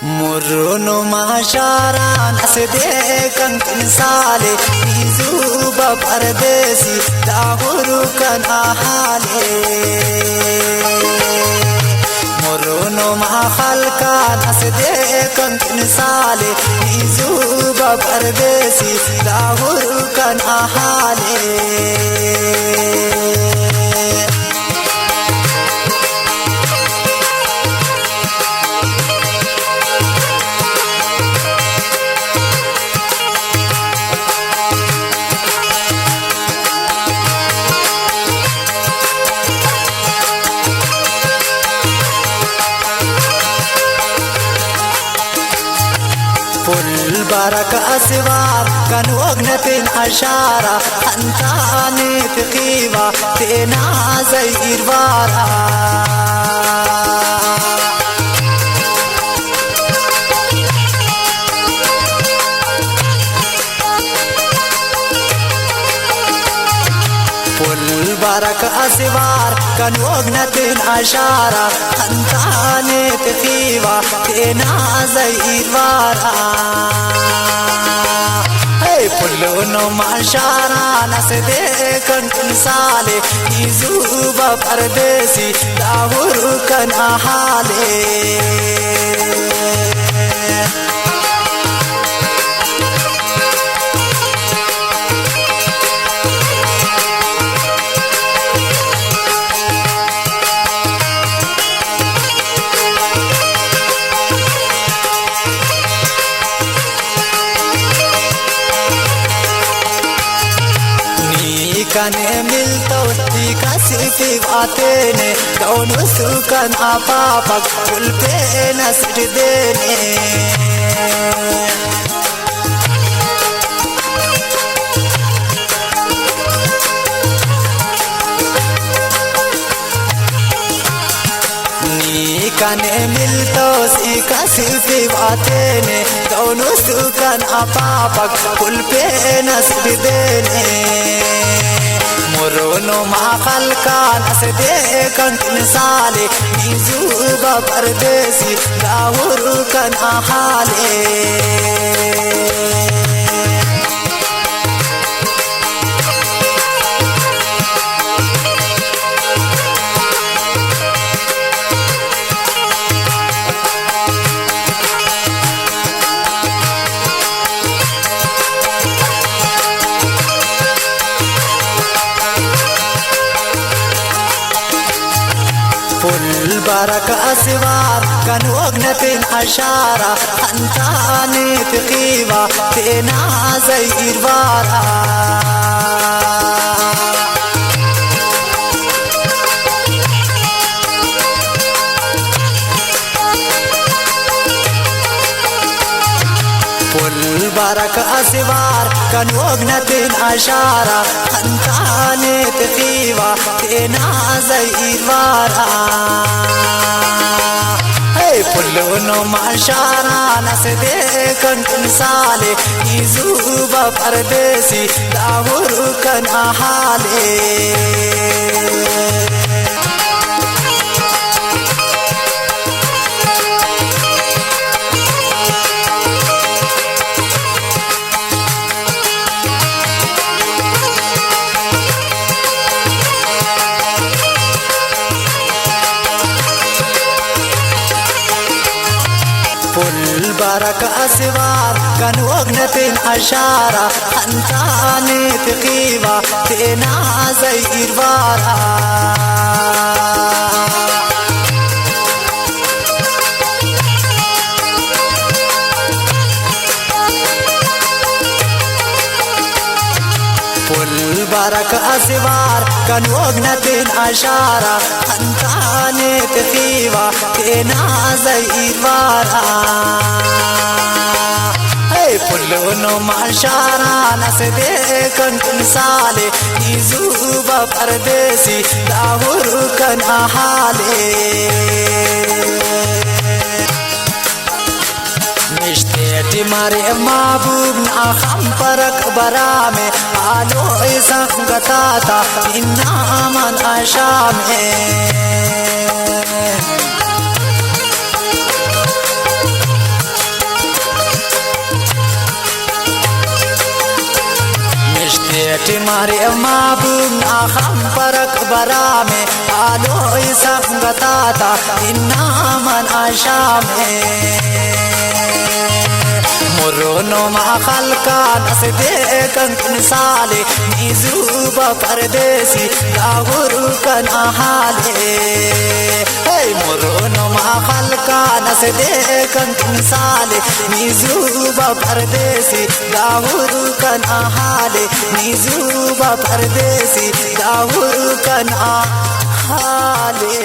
مرونو معشارا ناس ديكن تنسالي نيزوبا بردسي داغورو كان أحالي مرونو مع خلقا ناس ديكن تنسالي نيزوبا بردسي داغورو كان أحالي فل بركة أسوار كان وغنة أشارة أنتاني تقيبة تينا زي إربارة فل بركة أسوار كان وغنة أشارة أنتاني تقيبة تينا زي إربارة كلنا معشارا ناس ديكن تنسالي يزوبا بردسي داغورو كان أحالي كان ملتو تكاسي في بعتيني دون وسوكان أبابك كل بين سجديني كان ملتو تكاسي في بعتيني دون وسوكان أبابك كل بين سجديني مرونو مع خلقا ناس ديكن تنسالي نيزوبا بردسي داغورو كان أحالي فل بركة أسوار كان وغنة أشارة أنتاني تقيبة تينا زي إربارة فل بركة أسوار كان وغنة أشارة أنتاني تقيبة تينا زي إربارة كلنا معشارا ناس ديكن تنسالي يزوبا بردسي داغورو كان أحالي فل بركة أسوار كان وغنة أشارة أنتاني تقيبة تينا زي إربارة فل بركة أسوار كان وغنة أشارة أنتاني تقيبة تينا زي إربارة كلنا معشارا ناس ديكن تنسالي يزوبا بردسي داغورو كان أحالي مشتيتي ماري محبوب ناخم فرق برامي آلو إسان غتاتا إنا من أشامي मारे महबूब आखम परक बरा में आलो संगताता इन्ना मन आशा में मोरोनो मा खलकान से देखन इंसाले निजुबा परदेसी गाहुरु कन आहाले मोरोनो मा खलकान से देखन इंसाले निजुबा परदेसी गाहुरु कन आहाले निजुबा परदेसी गाहुरु कन आहाले